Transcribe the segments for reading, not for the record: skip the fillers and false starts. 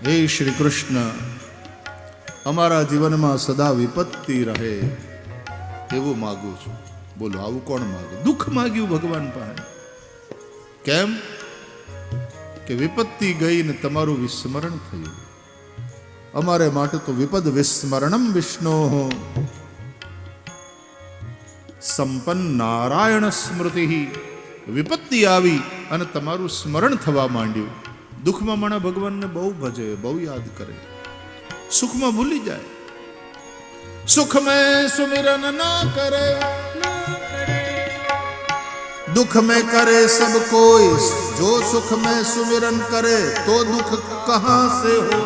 હે શ્રી કૃષ્ણ, અમારા જીવનમાં સદા વિપત્તિ રહે એવું માગું છું. બોલો, આવું કોણ માગે? દુઃખ માગ્યું ભગવાન પાસે. કેમ કે વિપત્તિ ગઈ ને તમારું વિસ્મરણ થયું. અમારે માટે તો વિપદ વિસ્મરણમ વિષ્ણો સંપન્ન નારાયણ સ્મૃતિ. વિપત્તિ આવી અને તમારું સ્મરણ થવા માંડ્યું. દુઃખમાં મને ભગવાનને બહુ ભજે, બહુ યાદ કરે, સુખમાં ભૂલી જાય. સુખ મેં સુમિરન ના કરે, दुख में करे सब कोई, जो सुख में सुमिरन करे तो दुख कहां से हो.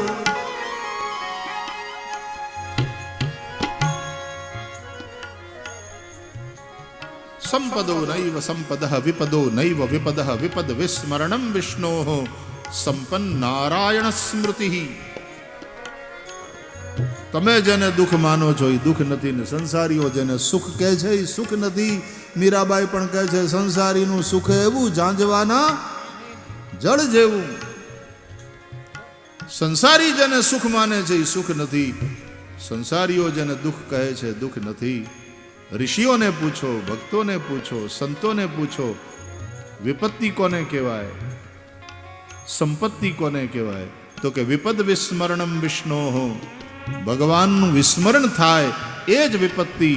संपदो नैव संपदः विपदो नैव विपदः विपद विस्मरणम विष्णोः संपन्न नारायण स्मृति. તમે જેને દુઃખ માનો છો એ દુઃખ નથી ને સંસારીઓ જેને સુખ કહે છે એ સુખ નથી. મીરાબાઈ પણ કહે છે સંસારીનું સુખ એવું ઝાંઝવાના જળ જેવું. સંસારી જેને સુખ માને છે એ સુખ નથી. સંસારીઓ જેને દુઃખ કહે છે દુઃખ નથી. ઋષિઓને પૂછો, ભક્તોને પૂછો, સંતોને પૂછો, વિપત્તિ કોને કહેવાય, સંપત્તિ કોને કહેવાય? તો કે વિપદ વિસ્મરણમ વિષ્ણોઃ. ભગવાનનું વિસ્મરણ થાય એ જ વિપત્તિ,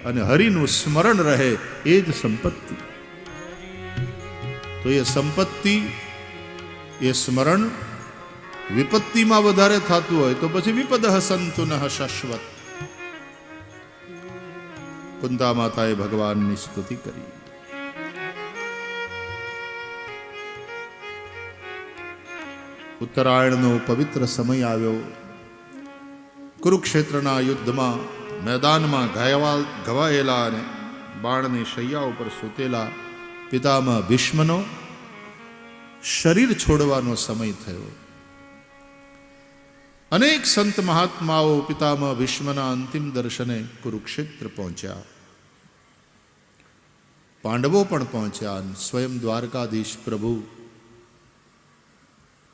અને હરિનું સ્મરણ રહે એ જ સંપત્તિ. તો એ સંપત્તિ, એ સ્મરણ વિપત્તિમાં વધારે થતું હોય તો પછી વિપદઃ સંતુનઃ શાશ્વત. કુંતા માતાએ ભગવાનની સ્તુતિ કરી. ઉત્તરાયણનો પવિત્ર સમય આવ્યો. કુરુક્ષેત્રના યુદ્ધમાં મેદાનમાં ઘવાયેલા અને બાણની શૈયા ઉપર સૂતેલા પિતામહ ભીષ્મનો શરીર છોડવાનો સમય થયો. અનેક સંત મહાત્માઓ પિતામહ ભીષ્મના અંતિમ દર્શને કુરુક્ષેત્ર પહોંચ્યા. પાંડવો પણ પહોંચ્યા. સ્વયં દ્વારકાધીશ પ્રભુ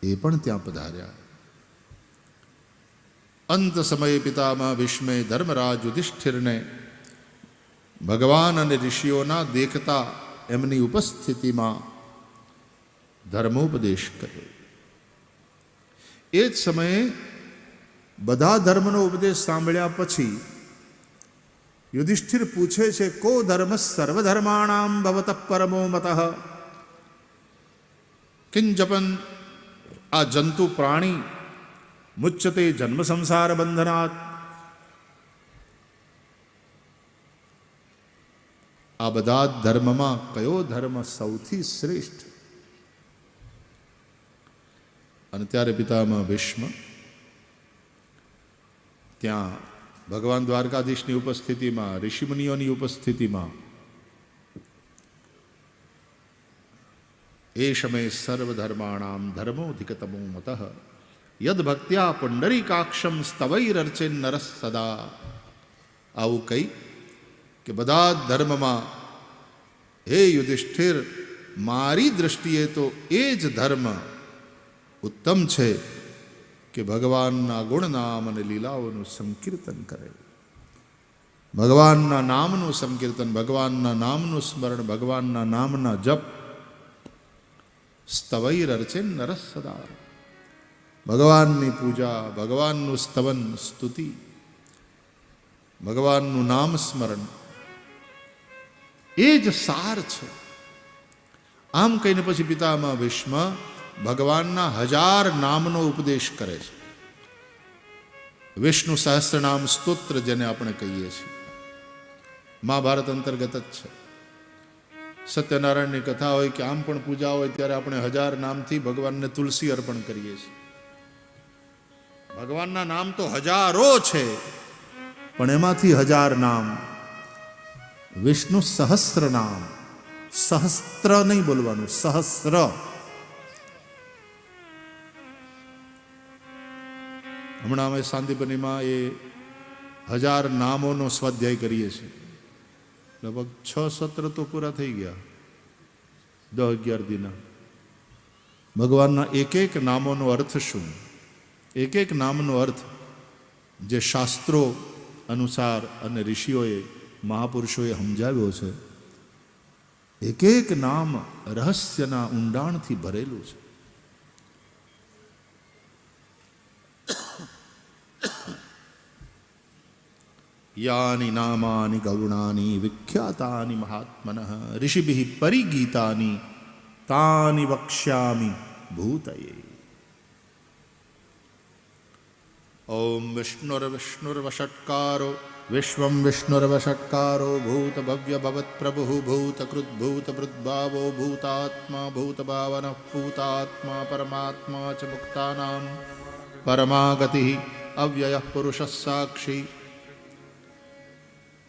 એ પણ ત્યાં પધાર્યા. અંત સમયે પિતામહ ભીષ્મે ધર્મરાજ યુધિષ્ઠિરને ભગવાન અને ઋષિઓના દેખતા એમની ઉપસ્થિતિમાં ધર્મોપદેશ કર્યો. એ જ સમયે બધા ધર્મનો ઉપદેશ સાંભળ્યા પછી યુધિષ્ઠિર પૂછે છે, કો ધર્મ સર્વધર્માણામ ભવતઃ પરમો મતઃ કિંજપન આ જંતુ પ્રાણી મુચ્યતે જન્મ સંસાર બંધનાત. આ બધા ધર્મમાં કયો ધર્મ સૌથી શ્રેષ્ઠ? અને ત્યારે પિતામહ ભીષ્મ ત્યાં ભગવાન દ્વારકાધીશની ઉપસ્થિતિમાં, ઋષિમુનિઓની ઉપસ્થિતિમાં એ સમયે સર્વધર્માણામ ધર્મોધિકતમો મતઃ યદ ભક્ત્યા પુંડરીકાક્ષમ સ્તવૈરર્ચેન નરસ સદા. આવું કહી કે બધા ધર્મમાં હે યુધિષ્ઠિર, મારી દૃષ્ટિએ તો એ જ ધર્મ ઉત્તમ છે કે ભગવાનના ગુણનામ અને લીલાઓનું સંકીર્તન કરે. ભગવાનના નામનું સંકીર્તન, ભગવાનના નામનું સ્મરણ, ભગવાનના નામના જપ. સ્તવૈરર્ચેન નરસ સદા. ભગવાનની પૂજા, ભગવાનનું સ્તવન, સ્તુતિ, ભગવાનનું નામ સ્મરણ એ જ સાર છે. આમ કહીને પછી પિતામહ ભીષ્મ ભગવાનના 1000 નામનો ઉપદેશ કરે છે. વિષ્ણુ સહસ્રનામ સ્તોત્ર જેને આપણે કહીએ છીએ, મહાભારત અંતર્ગત જ છે. સત્યનારાયણની કથા હોય કે આમ પણ પૂજા હોય ત્યારે આપણે 1000 નામથી ભગવાનને તુલસી અર્પણ કરીએ છીએ. ભગવાનના નામ તો હજારો છે, પણ એમાંથી 1000 નામ વિષ્ણુ સહસ્ર નામ. સહસ્ત્ર નહીં બોલવાનું, સહસ્ર. હમણાં અમે શાંતિપનીમાં એ 1000 નામોનો સ્વાધ્યાય કરીએ છીએ. લગભગ 6 સત્ર તો પૂરા થઈ ગયા, 10-11 દિના. ભગવાનના એક એક નામોનો અર્થ શું, એક નામનો અર્થ જે શાસ્ત્રો અનુસાર અને ઋષિઓએ મહાપુરુષોએ સમજાવ્યો છે, એક નામ રહસ્યના ઊંડાણથી ભરેલું છે. યાની નામાની ગૌણાની વિખ્યાતાની મહાત્મનઃ ઋષિભિઃ પરિગીતાની તાની વક્ષ્યામિ ભૂતયે. ઓમ વિષ્ણુર્વિષ્ણુર્વષટ્કારો વિશ્વં વિષ્ણુર્વષટ્કારો ભૂત ભવ્ય ભવત પ્રભુઃ ભૂતકૃત ભૂતભૃદ્ભાવો ભૂતાત્મા ભૂતભાવનઃ ભૂતાત્મા પરમાત્મા ચ મુક્તાનાં પરમાગતિઃ અવ્યયઃ પુરુષः સાક્ષી.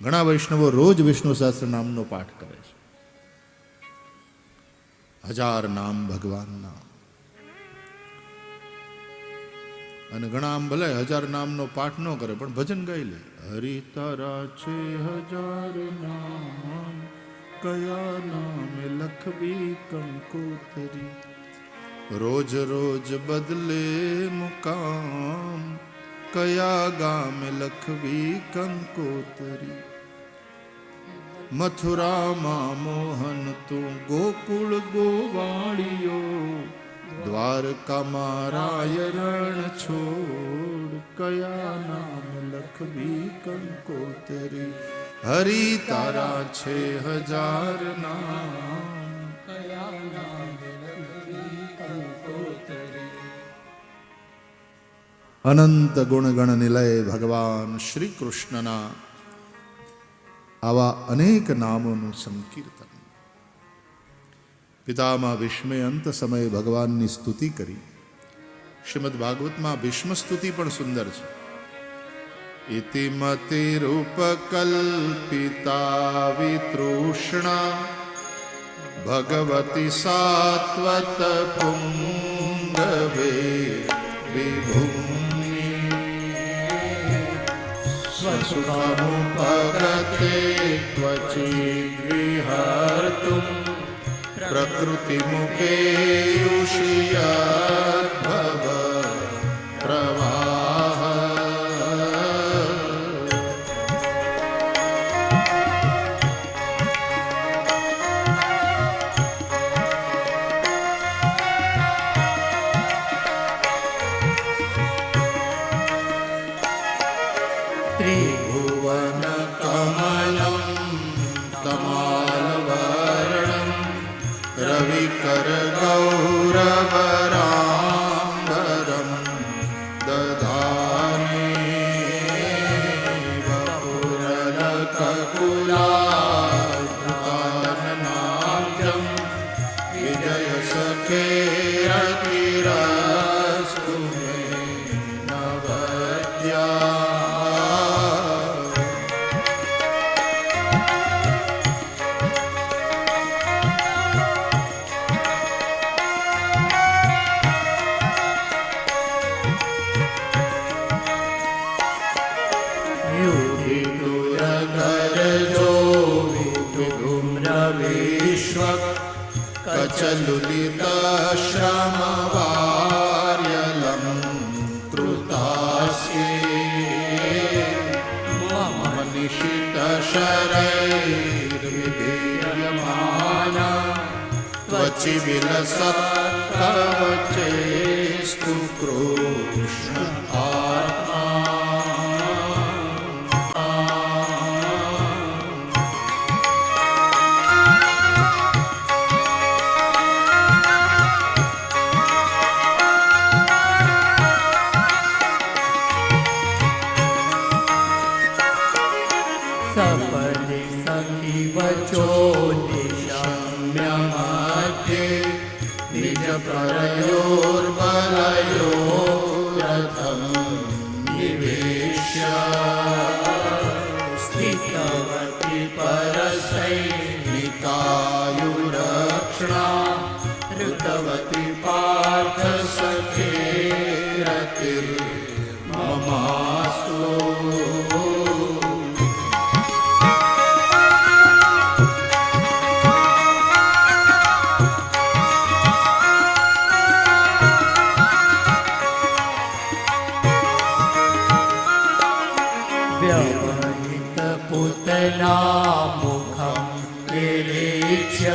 ઘણા વૈષ્ણવો રોજ વિષ્ણુ સહસ્ત્ર નામનો પાઠ કરે છે. 1000 નામ ભગવાનના, અને ઘણા આમ ભલે 1000 નામનો પાઠ ન કરે પણ ભજન ગાઈ લે. હરિ તારા છે 1000 નામ, કયા નામે લખવી કંકોતરી. રોજ રોજ બદલે મુકામ, કયા ગામે લખવી કંકોતરી. મથુરામાં મોહન તું ગોકુળ ગોવાળિયો, દ્વારકામાં રાય રણ છોડ, કયા નામ લખવી કંકોતરી. હરિ તારા છે 1000 નામ, કયા નામ લખવી કંકોતરી. અનંત ગુણગણ નિલય ભગવાન શ્રી કૃષ્ણના આવા અનેક નામોનું સંકીર્તન. પિતામહ ભીષ્મે અંત સમયે ભગવાનની સ્તુતિ કરી. શ્રીમદ ભાગવતમાં ભીષ્મ સ્તુતિ પણ સુંદર છે. ઇતિમતિરૂપકલ્પિતા વિતૃષ્ણા, ભગવતી સાત્વત પુંગવે વિભૂમિ. સ્વસુખમુપગતે ક્વચિદ વિહર્તું, પ્રકૃતિ મુખે યુષિયદ્ભવ પ્રવાહ. ત્રિભુવન કમલમ તમાલવર્ણમ, રવિકર ગૌરવરાંબરમ દધાને. વપુરલકકુલાધ્યાનનાદ્યમ, વિજય સખેરતિરસ્તુ મે નવદ્યા. કચલુલિતશ્રમવાર્યલં કૃતાસ્યે, મમ નિશિતશરૈર્વિધીયમાના, ત્વચિ વિલસત કવચેસ્તુ કૃષ્ણ આત્મા. પરયોર્બલયો રથમ નિવેશ્ય, સ્થિતવતી પરસૈનિકાયુરક્ષણા, ઋતવતી પાર્થ સખેરતિર મમાસ્તુ. व्यवहित पुतनामुखं निरीक्ष्य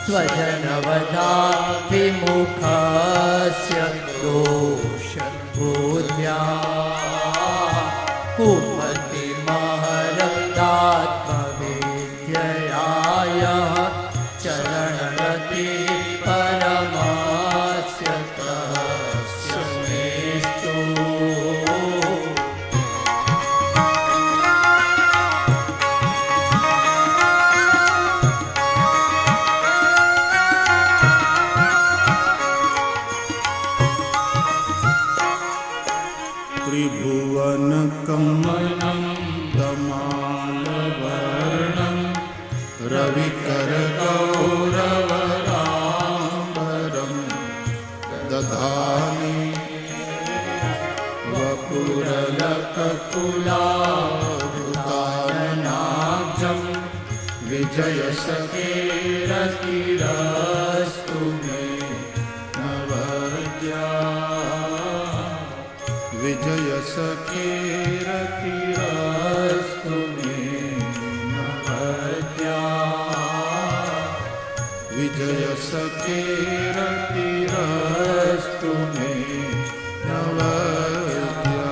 स्वजनवधाभिमुखस्य दोषबुद्ध्या कुमतिमहरक्तात्मविद्ययाय चरणरति परमास्य तस्य मेस्तु। त्रिभुवन कमलं दमालवर्णं रविकर गौरवराम्बरं दधामि वपुरलककुलावृताननाब्जं विजयसखेरतिरस्तु मे नवद्या विजय सखेरतिरस्तु मे नवद्या विजय सखेरतिरस्तु मे नवद्या।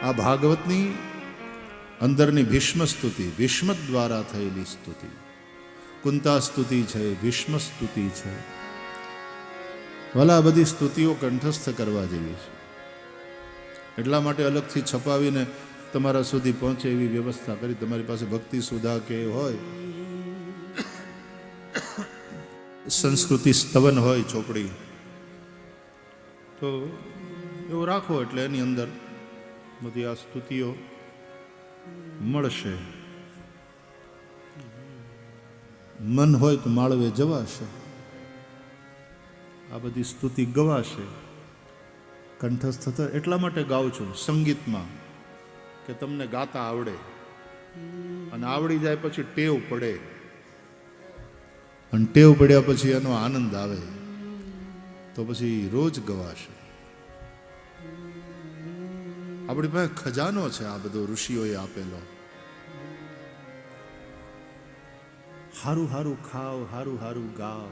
આ ભાગવતની અંદરની ભીષ્મ સ્તુતિ, ભીષ્મ દ્વારા થયેલી સ્તુતિ, કુંતા સ્તુતિ છે, ભીષ્મ સ્તુતિ છે. ભલા બધી સ્તુતિઓ કંઠસ્થ કરવા જેવી છે, એટલા માટે અલગથી છપાવીને તમારા સુધી પહોંચે એવી વ્યવસ્થા કરી. તમારી પાસે ભક્તિ સુધા કે હોય, સંસ્કૃતિ સ્તવન હોય ચોપડી, તો એવું રાખો એટલે એની અંદર બધી આ સ્તુતિઓ મળશે. મન હોય તો માળવે જવાશે, આ બધી સ્તુતિ ગવાશે. કંઠસ્થ એટલા માટે ગાઉં છું સંગીતમાં કે તમને ગાતા આવડે, અને આવડી જાય પછી ટેવ પડે, અને ટેવ પડ્યા પછી એનો આનંદ આવે તો પછી રોજ ગવાશે. આપણી પાસે ખજાનો છે આ બધો ઋષિઓએ આપેલો. હારું હારું ખાઓ, હારું હારું ગાઓ,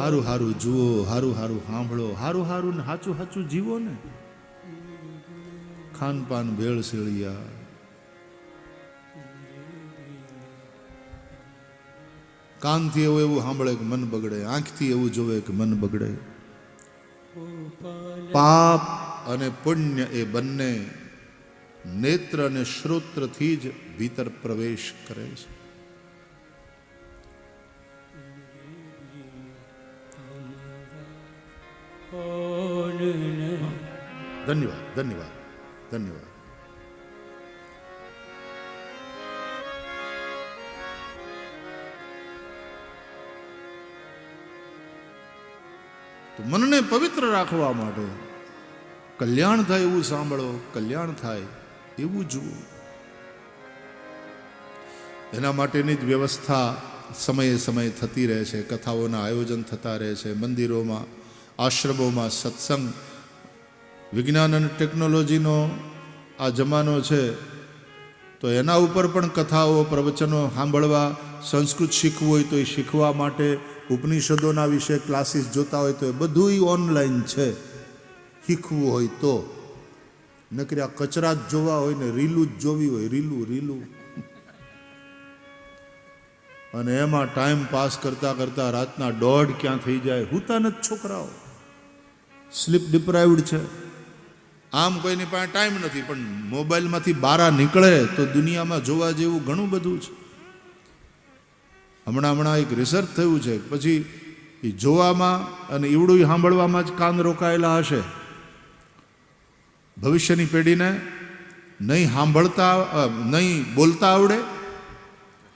હારું હારું જુઓ, હારું હારું સાંભળો, હારું હારું ને હાચું હાચું જીવો ને. ખાનપાન ભેળસેળિયા, કાનથી એવું એવું સાંભળે કે મન બગડે, આંખથી એવું જોવે કે મન બગડે. પાપ અને પુણ્ય એ બંને નેત્ર અને શ્રોત્રથી જ ભીતર પ્રવેશ કરે છે. ધન્યવાદ, ધન્યવાદ, ધન્યવાદ. તો મનને પવિત્ર રાખવા માટે કલ્યાણ થાય એવું સાંભળો, કલ્યાણ થાય એવું જુઓ. એના માટેની જ વ્યવસ્થા સમયે સમયે થતી રહે છે. કથાઓના આયોજન થતા રહે છે. મંદિરોમાં, આશ્રમોમાં સત્સંગ. વિજ્ઞાન અને ટેકનોલોજીનો આ જમાનો છે, તો એના ઉપર પણ કથાઓ, પ્રવચનો સાંભળવા, સંસ્કૃત શીખવું હોય તો એ શીખવા માટે, ઉપનિષદોના વિશે ક્લાસીસ જોતા હોય તો એ બધું ઓનલાઈન છે. શીખવું હોય તો નકરી આ કચરા જ જોવા હોય ને, રીલું જ જોવી હોય, રીલું અને એમાં ટાઈમ પાસ કરતા કરતા રાતના 1:30 ક્યાં થઈ જાય. હુતા નથી છોકરાઓ, સ્લીપ ડિપ્રાઇવ્ડ છે. આમ કોઈની પાસે ટાઈમ નથી, પણ મોબાઈલમાંથી બહાર નીકળે તો દુનિયામાં જોવા જેવું ઘણું બધું છે. હમણાં એક રિસર્ચ થયું છે, પછી એ જોવામાં અને ઈવડું સાંભળવામાં જ કાન રોકાયેલા હશે. ભવિષ્યની પેઢીને નહીં સાંભળતા, નહીં બોલતા આવડે,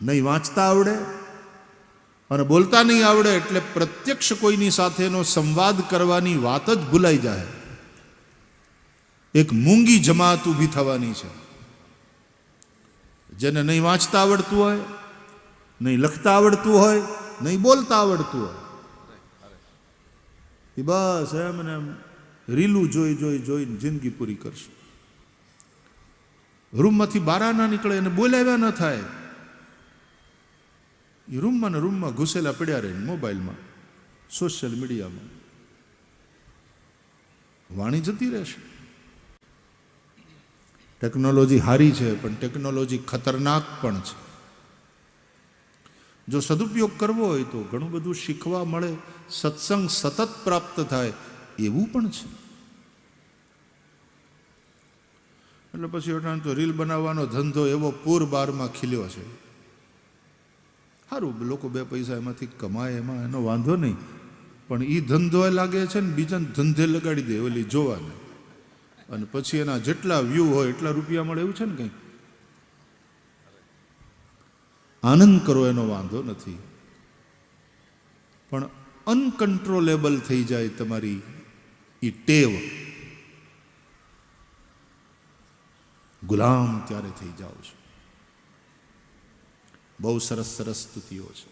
નહીં વાંચતા આવડે, અને બોલતા નહીં આવડે એટલે પ્રત્યક્ષ કોઈની સાથેનો સંવાદ કરવાની વાત જ ભૂલાઈ જાય. એક મૂંગી જમાત ઊભી થવાની છે. જેને નહીં વાંચતા આવડતું હોય, નહીં લખતા આવડતું હોય, નહીં બોલતા આવડતું હોય, એ બસ એમ ને એમ રીલું જોઈને જિંદગી પૂરી કરશે. રૂમમાંથી બહાર ના નીકળે અને બોલાવ્યા ન થાય. એ રૂમમાં ને રૂમમાં ઘૂસેલા પડ્યા રહે, મોબાઈલમાં, સોશિયલ મીડિયામાં. વાણી જતી રહેશે. ટેકનોલોજી હારી છે, પણ ટેકનોલોજી ખતરનાક પણ છે. જો સદુપયોગ કરવો હોય તો ઘણું બધું શીખવા મળે, સત્સંગ સતત પ્રાપ્ત થાય, એવું પણ છે. એટલે પછી અટાણ તો રીલ બનાવવાનો ધંધો એવો પૂર બારમાં ખીલ્યો છે. સારું, લોકો બે પૈસા એમાંથી કમાય, એમાં એનો વાંધો નહીં, પણ એ ધંધો એ લાગે છે ને બીજાને ધંધે લગાડી દે ઓલી જોવાને, અને પછી એના જેટલા વ્યૂ હોય એટલા રૂપિયા મળે, એવું છે ને કંઈક. આનંદ કરો એનો વાંધો નથી, પણ અનકન્ટ્રોલેબલ થઈ જાય તમારી એ ટેવ, ગુલામ ત્યારે થઈ જાઓ છો. બહુ સરસ સરસ સ્તુતિઓ છે.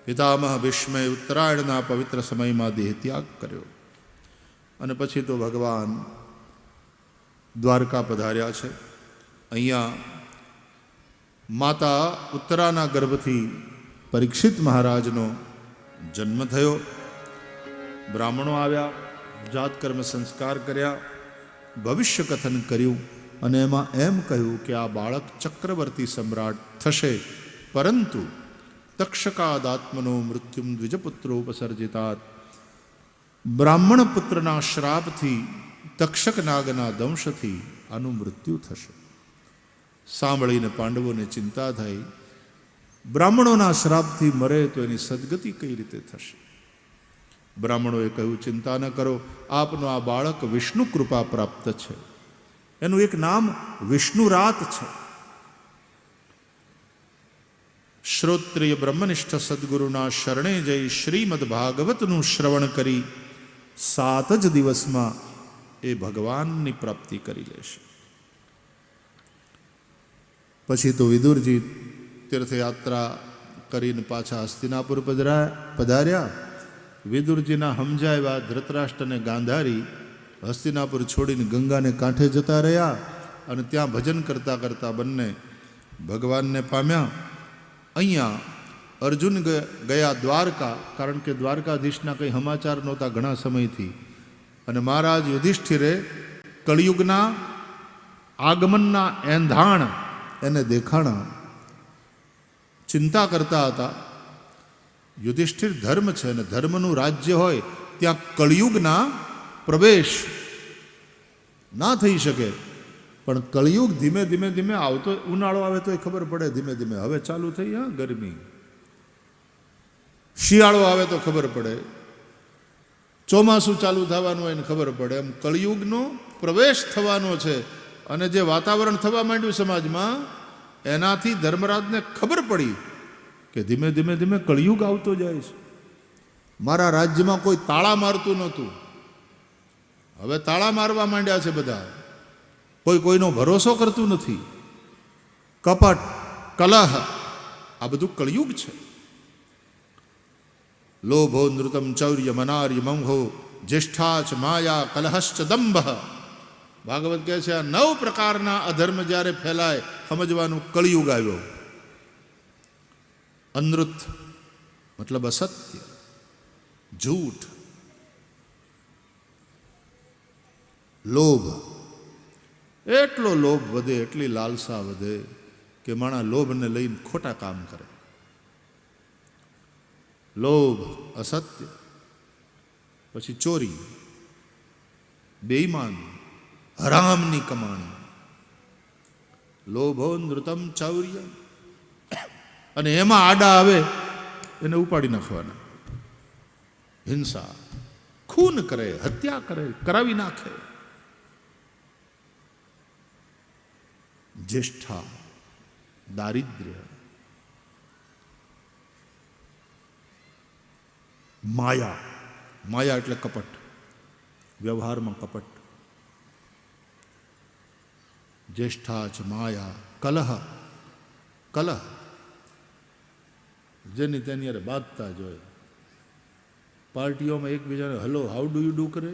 પિતામહ ભીષ્મે ઉત્તરાયણના પવિત્ર સમયમાં દેહ ત્યાગ કર્યો અને પછી તો ભગવાન દ્વારકા પધાર્યા છે. અહીંયા માતા ઉત્તરાના ગર્ભથી પરીક્ષિત મહારાજનો જન્મ થયો. બ્રાહ્મણો આવ્યા, જાતકર્મ સંસ્કાર કર્યા, ભવિષ્ય કથન કર્યું અને એમાં એમ કહ્યું કે આ બાળક ચક્રવર્તી સમ્રાટ થશે, પરંતુ તક્ષકાદાત્મનો મૃત્યુમ દ્વિજપુત્રોપસર્જિતાત, બ્રાહ્મણ પુત્રના શ્રાપથી, તક્ષક નાગના દંશથી આનું મૃત્યુ થશે. સાંભળીને પાંડવોને ચિંતા થઈ. બ્રાહ્મણોના શ્રાપથી મરે તો એની સદગતિ કઈ રીતે થશે? બ્રાહ્મણોએ કહ્યું, ચિંતા ન કરો, આપનો આ બાળક વિષ્ણુ કૃપા પ્રાપ્ત છે. એનું એક નામ વિષ્ણુરાત છે. શ્રોત્રિય બ્રહ્મનિષ્ઠ સદગુરુના શરણે જઈ શ્રીમદ ભાગવતનું શ્રવણ કરી 7 જ દિવસમાં એ ભગવાનની પ્રાપ્તિ કરી લેશે. પછી તો વિદુરજી તીર્થયાત્રા કરીને પાછા હસ્તિનાપુર પધાર્યા. વિદુરજીના સમજાવ્યા ધૃતરાષ્ટ્રને ગાંધારી હસ્તિનાપુર છોડીને ગંગાને કાંઠે જતા રહ્યા અને ત્યાં ભજન કરતાં કરતાં બંને ભગવાનને પામ્યા. અહીંયા અર્જુન ગયા દ્વારકા, કારણ કે દ્વારકાધીશના કંઈ સમાચાર નહોતા ઘણા સમયથી, અને મહારાજ યુધિષ્ઠિરે કળિયુગના આગમનના એંધાણ એને દેખાણા. ચિંતા કરતા હતા. યુધિષ્ઠિર ધર્મ છે અને ધર્મનું રાજ્ય હોય ત્યાં કળિયુગના પ્રવેશ ના થઈ શકે, પણ કળિયુગ ધીમે ધીમે ધીમે આવતો, ઉનાળો આવે તો ખબર પડે ધીમે ધીમે, હવે ચાલુ થઈ, હા ગરમી, શિયાળો આવે તો ખબર પડે, ચોમાસું ચાલુ થવાનું હોય ને ખબર પડે. એમ કળિયુગનો પ્રવેશ થવાનો છે અને જે વાતાવરણ થવા માંડ્યું સમાજમાં, એનાથી ધર્મરાજને ખબર પડી કે ધીમે ધીમે ધીમે કળિયુગ આવતો જાય છે. મારા રાજ્યમાં કોઈ તાળા મારતું નહોતું, હવે તાળા મારવા માંડ્યા છે બધા. કોઈ કોઈનો ભરોસો કરતું નથી. કપટ, કલહ, આ બધું કળિયુગ છે. લોભો નૃતમ ચૌર્ય મનાર્ય મંહો જ્યેષ્ઠાચ માયા કલહશ્ચ દંભ. ભાગવત કહે છે આ 9 પ્રકારના અધર્મ જ્યારે ફેલાય સમજવાનું કળિયુગ આવ્યો. અનૃત મતલબ અસત્ય, જૂઠ, લોભ, એટલો લોભ વધે, એટલી લાલસા વધે કે માણસ લોભને લઈને ખોટા કામ કરે. લોભ, અસત્ય, પછી ચોરી, બેઈમાન, હરામની કમાણી, લોભો નૃતમ ચૌર્ય, અને એમાં આડા આવે એને ઉપાડી નાખવાના. હિંસા, ખૂન કરે, હત્યા કરે, કરાવી નાખે. જ્યેષ્ઠા, દારિદ્ર્ય, માયા, માયા એટલે કપટ, વ્યવહારમાં કપટ. જ્યેષ્ઠા ચ માયા, કલહ, કલહ, જેની તેની અરે બાંધતા જોઈએ. પાર્ટીઓમાં એકબીજાને hello how do you do કરે,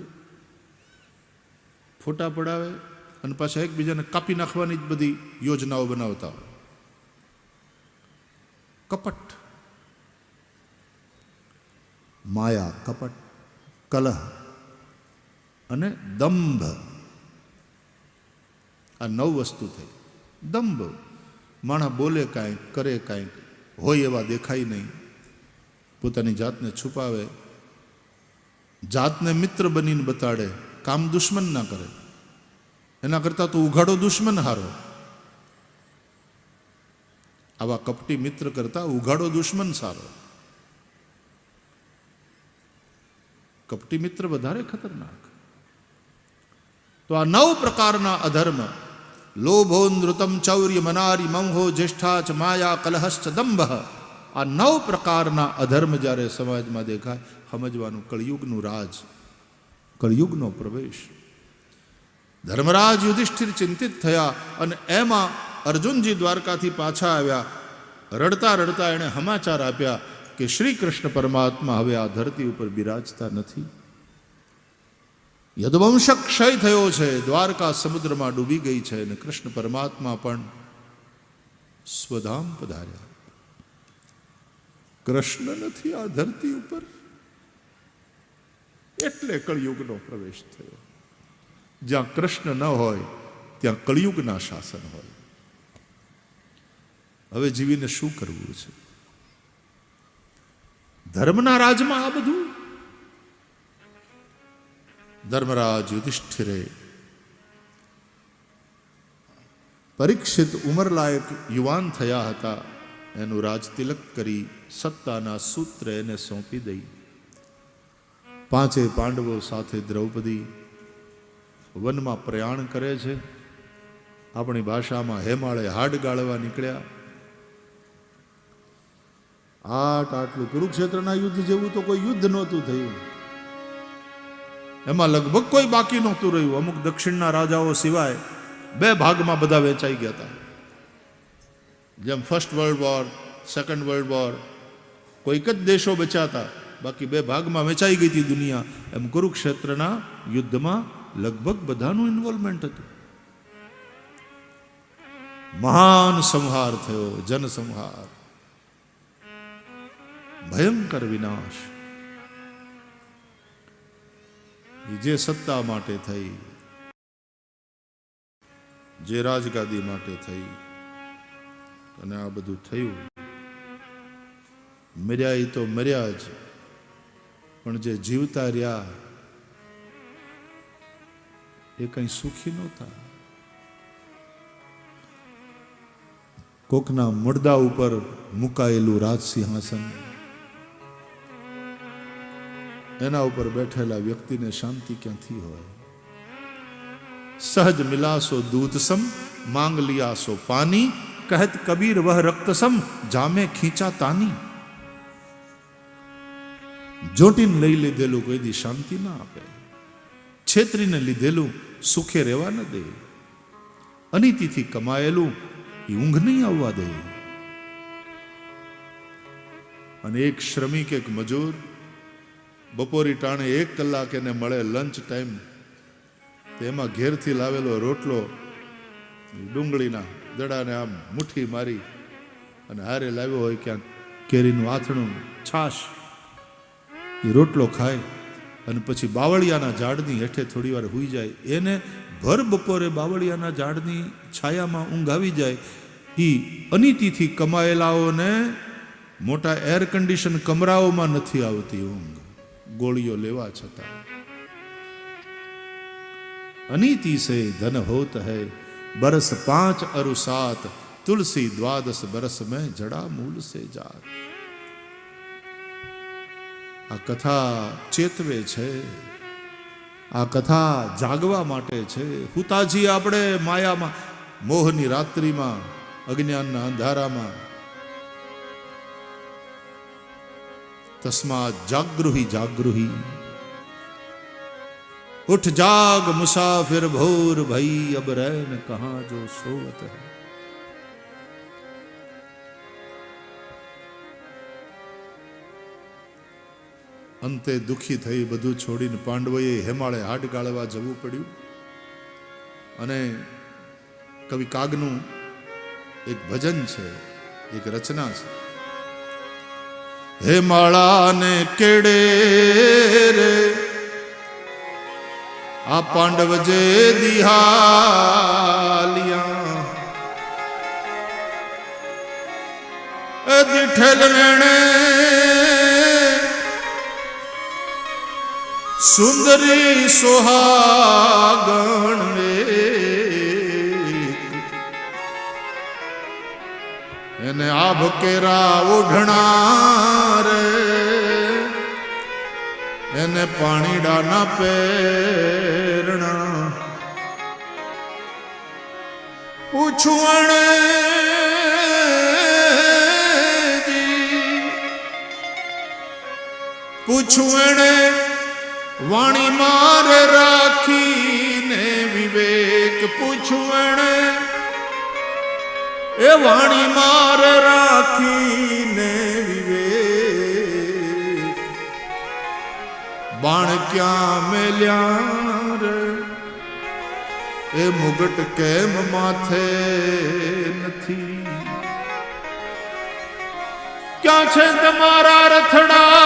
ફોટા પડાવે અને પાછા એકબીજાને કાપી નાખવાની જ બધી યોજનાઓ બનાવતા હોય. કપટ, માયા, કપટ, કલહ અને દંભ, આ 9 વસ્તુ થઈ. દંભ, માણસ બોલે કાંઈક, કરે કાંઈક, હોય એવા દેખાય નહીં, પોતાની જાતને છુપાવે, જાતને મિત્ર બનીને બતાડે, કામ દુશ્મન ના કરે. એના કરતાં તો ઉઘાડો દુશ્મન હારો. આવા કપટી મિત્ર કરતાં ઉઘાડો દુશ્મન સારો. કપટી મિત્ર વધારે ખતરનાક. તો આ 9 પ્રકારના અધર્મ, લોભો નૃતમ ચૌર્ય મનારી મંહો જ્યેષ્ઠા ચ માયા કલહશ્ચ દંભ, આ 9 પ્રકારના અધર્મ જ્યારે સમાજમાં દેખાય, સમજવાનું કળિયુગનું રાજ, કળિયુગનો પ્રવેશ. ધર્મરાજ યુધિષ્ઠિર ચિંતિત થયા અને એમાં અર્જુનજી દ્વારકાથી પાછા આવ્યા. રડતા રડતા એણે સમાચાર આપ્યા કે શ્રી કૃષ્ણ પરમાત્મા હવે આ ધરતી ઉપર બિરાજતા નથી. યદુવંશ ક્ષય થયો છે, દ્વારકા સમુદ્રમાં ડૂબી ગઈ છે અને કૃષ્ણ પરમાત્મા પણ સ્વધામ પધાર્યા. કૃષ્ણ નથી આ ધરતી ઉપર, એટલે કળિયુગનો પ્રવેશ થયો. જ્યાં કૃષ્ણ ન હોય ત્યાં કળિયુગના શાસન હોય. હવે જીવીને શું કરવું છે? ધર્મના રાજમાં આ બધું. ધર્મરાજ યુધિષ્ઠિરે પરીક્ષિત ઉંમરલાયક યુવાન થયા હતા, એનું રાજ તિલક કરી સત્તાના સૂત્ર એને સોંપી દઈ. 5 પાંડવો સાથે દ્રૌપદી વનમાં પ્રયાણ કરે છે. આપણી ભાષામાં હેમાળે હાડ ગાળવા નીકળ્યા. આટલું કુરુક્ષેત્રના યુદ્ધ જેવું તો કોઈ યુદ્ધ નહોતું થયું. એમાં લગભગ કોઈ બાકી નહોતું રહ્યું. અમુક દક્ષિણના રાજાઓ સિવાય 2 ભાગમાં બધા વેચાઈ ગયા હતા. જેમ first world war, second world war, કોઈક જ દેશો બચ્યા હતા, બાકી 2 ભાગમાં વેચાઈ ગઈ હતી દુનિયા. એમ કુરુક્ષેત્રના યુદ્ધમાં લગભગ બધાનું ઇન્વોલ્વમેન્ટ હતું. મહાન સંહાર થયો, જનસંહાર, ભયંકર વિનાશ. જે સત્તા માટે થઈ, જે રાજગાદી માટે થઈ, અને આ બધું થયું. મર્યા એ તો મર્યા જ, પણ જે જીવતા રહ્યા એ કંઈ સુખી નહોતા. કોકના મડદા ઉપર મુકાયેલું રાજસિંહાસન, એના ઉપર બેઠેલા વ્યક્તિને શાંતિ ક્યાંથી હોય? સહજ મિલાસો દૂધ સમ, માંગ લિયાસો પાની, કહત કબીર વહ રક્ત સમ, જામે ખીંચા તાની. જોટીને લઈ લીધેલું કોઈ દી શાંતિ ના આપે, છેતરીને લીધેલું સુખે રહેવા ન દે, અનીતિથી કમાયેલું એ ઊંઘ નહીં આવવા દે. અને એક શ્રમિક, એક મજૂર બપોરી ટાણે 1 કલાક એને મળે લંચ ટાઈમ, તેમાં ઘેરથી લાવેલો રોટલો ડુંગળીના દડાને આમ મુઠ્ઠી મારી અને હારે લાવ્યો હોય ક્યાંક કેરીનું આથણું, છાશ, એ રોટલો ખાય અને પછી બાવળિયાના ઝાડની હેઠે થોડી વાર સૂઈ જાય. એને ભર બપોરે બાવળિયાના ઝાડની છાયામાં ઊંઘ આવી જાય. એ અનીતિથી કમાયેલાઓને મોટા એર કન્ડિશન કમરાઓમાં નથી આવતી ઊંઘ, ગોળીઓ લેવા છતાં. અનીતિ સે ધન હોત હૈ, બરસ 5 અરુ 7, તુલસી 12 બરસ મેં જડા મૂલ સે જાત. આ કથા ચેતવે છે, આ કથા જાગવા માટે છે. હુતાજી આપણે માયામાં, મોહની રાત્રિમાં, અજ્ઞાનના અંધારામાં. તસ્માત જાગૃહી જાગૃહી, ઉઠ જાગ મુસાફિર ભોર ભઈ, અબ રૈન કહા જો સોવત હૈ. અંતે દુઃખી થઈ બધું છોડીને પાંડવોએ હેમાળે હાડ ગાળવા જવું પડ્યું. અને કવિ કાગનું એક ભજન છે, એક રચના છે. હેમાળાને કેડે રે આ પાંડવ જે દિહાલિયા દિઠેલ વેણે સુંદરી સોહાગણ એને આભ કેરા ઓઢણા રે એને પાણીડાના પેરણા પૂછું એને વાણી મારે રાખીને વિવેક પૂછું એને એ વાણી મારે રાખીને વિવેક બાણ ક્યાં મેલ્યા રે એ મુગટ કેમ માથે નથી ક્યાં છે તમારા રથડા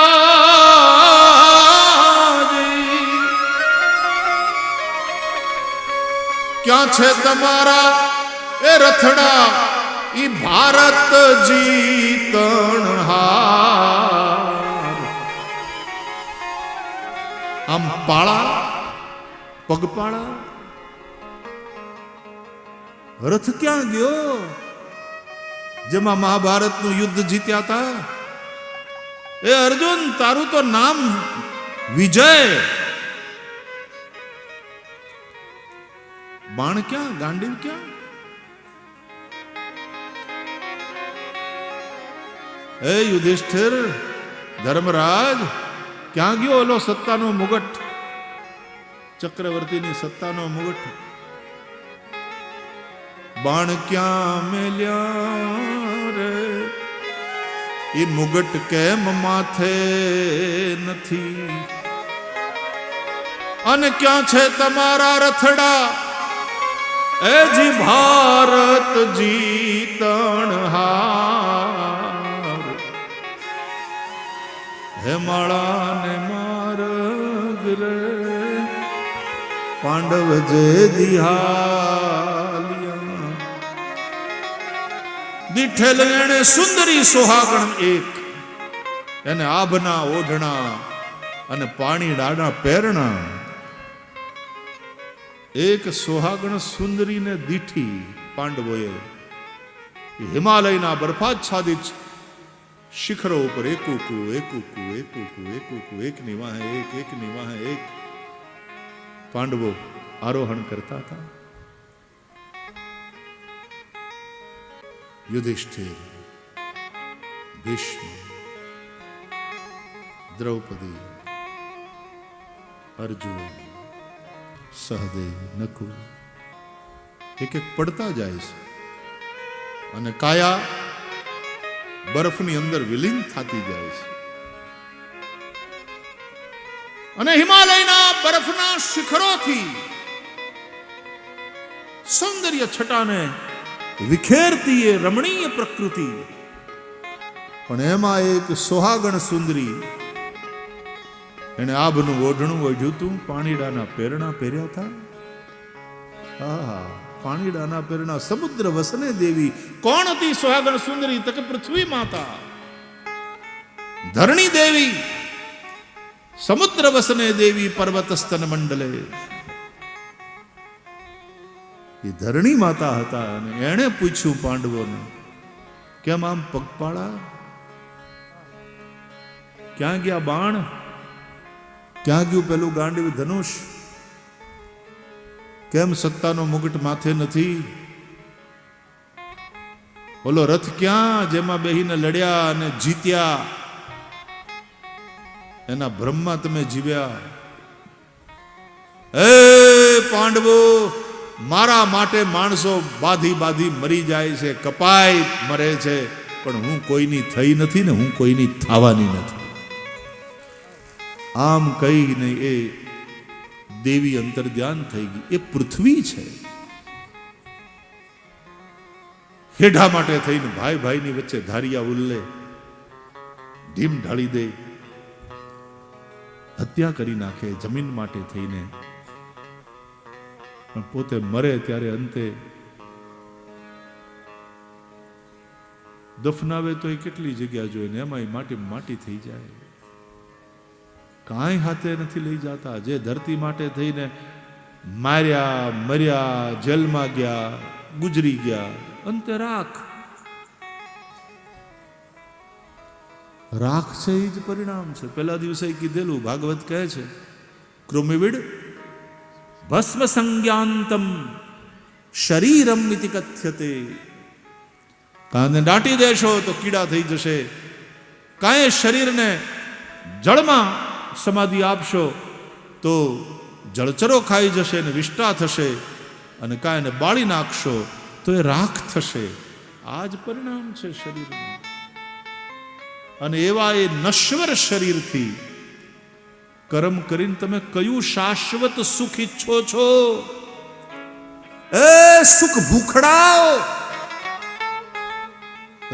ક્યાં છે તમારા એ રથડા ઈ ભારત જીતણહાર આમ પાળા પગપાળા રથ ક્યાં ગયો જેમાં મહાભારતનું યુદ્ધ જીત્યા હતા? એ અર્જુન, તારું તો નામ વિજય. બાણ ક્યાં? ગાંડીવ ક્યાં? હે યુધિષ્ઠિર, ધર્મરાજ, ક્યાં ગયો ઓલો સત્તાનો મુગટ? ચક્રવર્તીની સત્તાનો મુગટ બાણ ક્યાં મેલ્યા રે એ મુગટ કેમ માથે નથી અને ક્યાં છે તમારા રથડા એ જી ભારત જીતણહાર હેમાળાને માર્ગ રે પાંડવ જે દિહાલિયા દીઠેલ એને સુંદરી સોહાગણ એક એને આભના ઓઢણા અને પાણી ડાના પેરણા એક સોહાગણ સુંદરીને દીઠી પાંડવોએ હિમાલયના બરફાચ્છાદિત શિખરો ઉપર એકુકુ એકુકુ એકુકુ એકુકુ એકની વાહે એક એકની વાહે એક પાંડવો આરોહણ કરતા હતા. યુધિષ્ઠિર, ભીષ્મ, દ્રૌપદી, અર્જુન, સહદેવ, નકુલ એક એક પડતા જાય છે અને કાયા બરફની અંદર વિલીન થતી જાય છે અને હિમાલયના બરફના શિખરોથી સૌંદર્ય છટાને વિખેરતી એ રમણીય પ્રકૃતિ પણ એમાં એક સોહાગણ સુંદરી એને આભનું ઓઢણું ઓઢ્યું તું, પાણીડાના પેરણા પહેર્યા હતા. હા, પાણીડાના પેરણા. સમુદ્ર વસને દેવી. કોણ હતી સોહાગણ સુંદરી? તકે પૃથ્વી માતા ધરણી દેવી. સમુદ્ર વસને દેવી પર્વત સ્તન મંડલે. એ ધરણી માતા હતા અને એણે પૂછ્યું પાંડવોને, કેમ આમ પગપાળા? ક્યાં ગયા બાણ? ક્યાં ગયું પેલું ગાંડીવ ધનુષ? કેમ સત્તાનો મુગટ માથે નથી? ઓલો રથ ક્યાં જેમાં બેહીને લડ્યા અને જીત્યા? એના ભ્રમમાં તમે જીવ્યા. એ પાંડવો, મારા માટે માણસો બાધી બાધી મરી જાય છે, કપાઈ મરે છે, પણ હું કોઈની થઈ નથી ને હું કોઈની થવાની નથી. આમ કહીને એ દેવી અંતર્ધ્યાન થઈ ગઈ. એ પૃથ્વી છે. હેઠા માટે થઈને ભાઈ ભાઈની વચ્ચે ધારિયા ઉલ્લે ઢીમ ઢાળી દે, હત્યા કરી નાખે જમીન માટે થઈને. પણ પોતે મરે ત્યારે અંતે દફનાવે તો એ કેટલી જગ્યા જોઈએ ને એમાં માટી માટી થઈ જાય. કાંઈ હાથે નથી લઈ જતા. જે ધરતી માટે થઈને માર્યા, મર્યા, જેલમાં ગયા, ગુજરી ગયા, અંતે રાખ. રાખ છે એ જ પરિણામ છે. પહેલા દિવસે કીધેલું ભાગવત કહે છે, કૃમિવિડ ભસ્મ સંજ્ઞાંતમ શરીરમ ઇતિ કથ્યતે. કાને દાટી દેશો તો કીડા થઈ જશે, કાંઈ શરીરને જળમાં સમાધિ આપશો તો જળચરો ખાઈ જશે ને વિષ્ટા થશે, અને કાંઈને બાળી નાખશો તો એ રાખ થશે. આ જ પરિણામ છે શરીરનું. અને એવા એ નશ્વર શરીરથી કર્મ કરીને તમે કયું શાશ્વત સુખ ઈચ્છો છો? એ સુખ ભૂખડાઓ.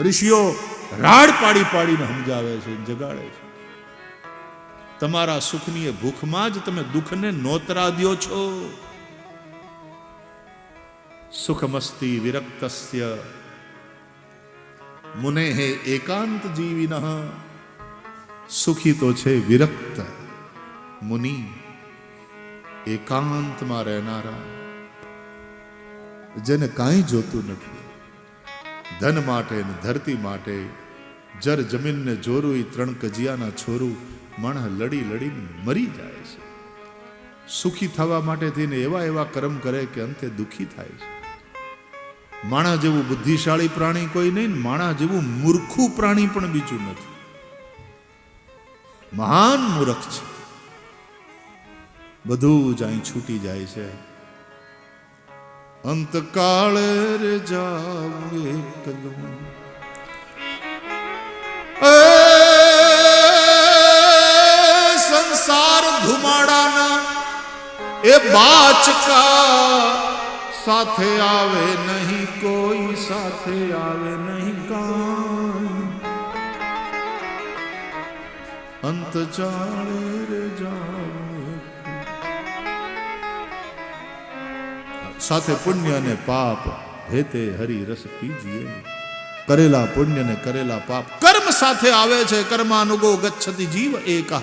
ઋષિઓ રાડ પાડી પાડીને સમજાવે છે, જગાડે છે. તમારા સુખની એ ભૂખમાં જ તમે દુઃખને નોતરા દ્યો છો. સુખમસ્તી વિરક્તસ્ય મુનેઃ એકાંત જીવિનઃ. સુખી તો છે વિરક્ત મુનિ, એકાંતમાં રહેનારા, જેને કાંઈ જોતું નથી. ધન માટે ને ધરતી માટે જર જમીનને જોરું એ ત્રણ કજિયાના છોરું માણસ લડી લડીને મરી જાય છે. સુખી થવા માટે થઈને એવા એવા કર્મ કરે કે અંતે દુઃખી થાય છે. માણસ જેવું બુદ્ધિશાળી પ્રાણી કોઈ નહીં, માણસ જેવું મૂર્ખું પ્રાણી પણ બીજું નથી. મહાન મૂર્ખ છે. બધું જ અહીં છૂટી જાય છે. અંતકાળે રે જાઉં એકલું, સંસાર ધુમાડાના એ બાચકા સાથે આવે નહીં કોઈ, સાથે આવે નહીં કાંઈ. અંત ચાળે રે જાઉં, સાથે પુણ્ય અને પાપ હેતે હરિ રસ પીજીએ. કરેલા પુણ્ય ને કરેલા પાપ કર્મ સાથે આવે છે. કર્માનુગો ગચ્છતિ જીવ એકઃ.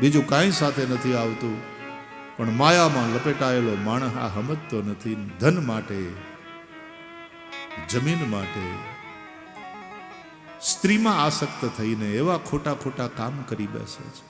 બીજું કાંઈ સાથે નથી આવતું. પણ માયામાં લપેટાયેલો માણસ આ સમજતો નથી. ધન માટે, જમીન માટે, સ્ત્રીમાં આસક્ત થઈને એવા ખોટા ખોટા કામ કરી બેસે છે.